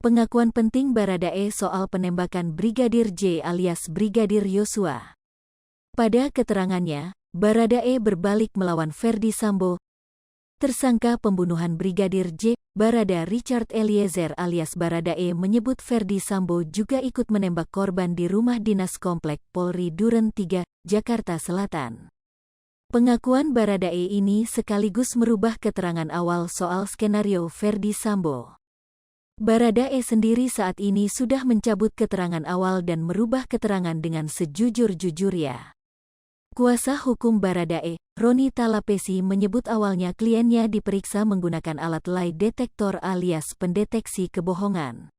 Pengakuan penting Baradae soal penembakan Brigadir J alias Brigadir Yosua. Pada keterangannya, Baradae berbalik melawan Ferdi Sambo. Tersangka pembunuhan Brigadir J, Barada Richard Eliezer alias Baradae menyebut Ferdi Sambo juga ikut menembak korban di rumah dinas Komplek Polri Duren 3, Jakarta Selatan. Pengakuan Baradae ini sekaligus merubah keterangan awal soal skenario Ferdi Sambo. Baradae sendiri saat ini sudah mencabut keterangan awal dan merubah keterangan dengan sejujur-jujurnya. Kuasa hukum Baradae, Roni Talapesi menyebut awalnya kliennya diperiksa menggunakan alat lie detector alias pendeteksi kebohongan.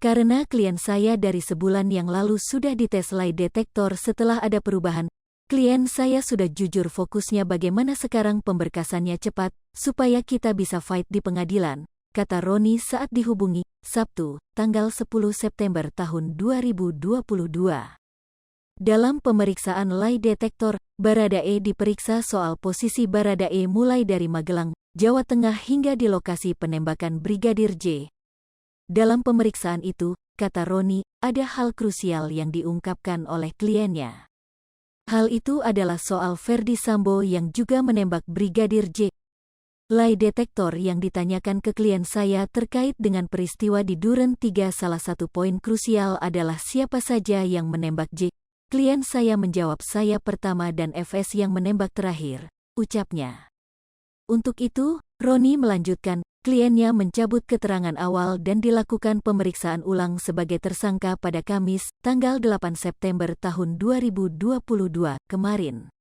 Karena klien saya dari sebulan yang lalu sudah dites lie detector setelah ada perubahan, klien saya sudah jujur fokusnya bagaimana sekarang pemberkasannya cepat, supaya kita bisa fight di pengadilan, kata Roni saat dihubungi, Sabtu, tanggal 10 September tahun 2022. Dalam pemeriksaan lie detector, Baradae diperiksa soal posisi Baradae mulai dari Magelang, Jawa Tengah hingga di lokasi penembakan Brigadir J. Dalam pemeriksaan itu, kata Roni, ada hal krusial yang diungkapkan oleh kliennya. Hal itu adalah soal Ferdi Sambo yang juga menembak Brigadir J. Lie detektor yang ditanyakan ke klien saya terkait dengan peristiwa di Duren 3 salah satu poin krusial adalah siapa saja yang menembak J. Klien saya menjawab saya pertama dan FS yang menembak terakhir, ucapnya. Untuk itu, Roni melanjutkan, kliennya mencabut keterangan awal dan dilakukan pemeriksaan ulang sebagai tersangka pada Kamis, tanggal 8 September tahun 2022 kemarin.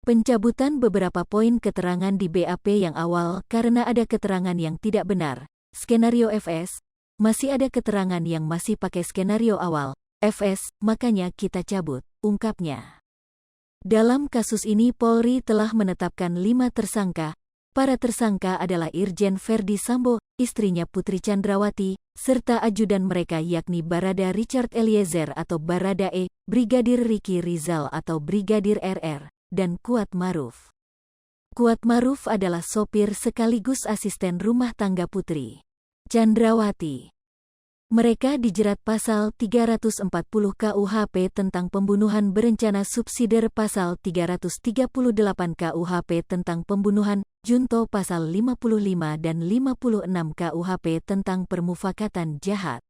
Pencabutan beberapa poin keterangan di BAP yang awal karena ada keterangan yang tidak benar, skenario FS, masih ada keterangan yang masih pakai skenario awal, FS, makanya kita cabut, ungkapnya. Dalam kasus ini Polri telah menetapkan 5 tersangka. Para tersangka adalah Irjen Ferdi Sambo, istrinya Putri Chandrawati, serta ajudan mereka yakni Barada Richard Eliezer atau Baradae, Brigadir Riki Rizal atau Brigadir RR, dan Kuat Maruf. Kuat Maruf adalah sopir sekaligus asisten rumah tangga Putri Chandrawati. Mereka dijerat pasal 340 KUHP tentang pembunuhan berencana, subsidiar pasal 338 KUHP tentang pembunuhan, junto pasal 55 dan 56 KUHP tentang permufakatan jahat.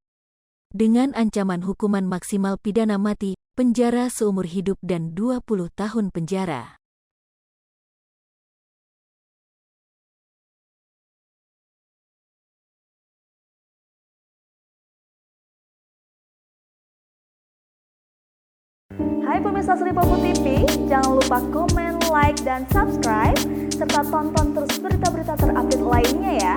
Dengan ancaman hukuman maksimal pidana mati, penjara seumur hidup dan 20 tahun penjara. Hai pemirsa Sri Popo TV, jangan lupa komen, like, dan subscribe, serta tonton terus berita-berita terupdate lainnya ya.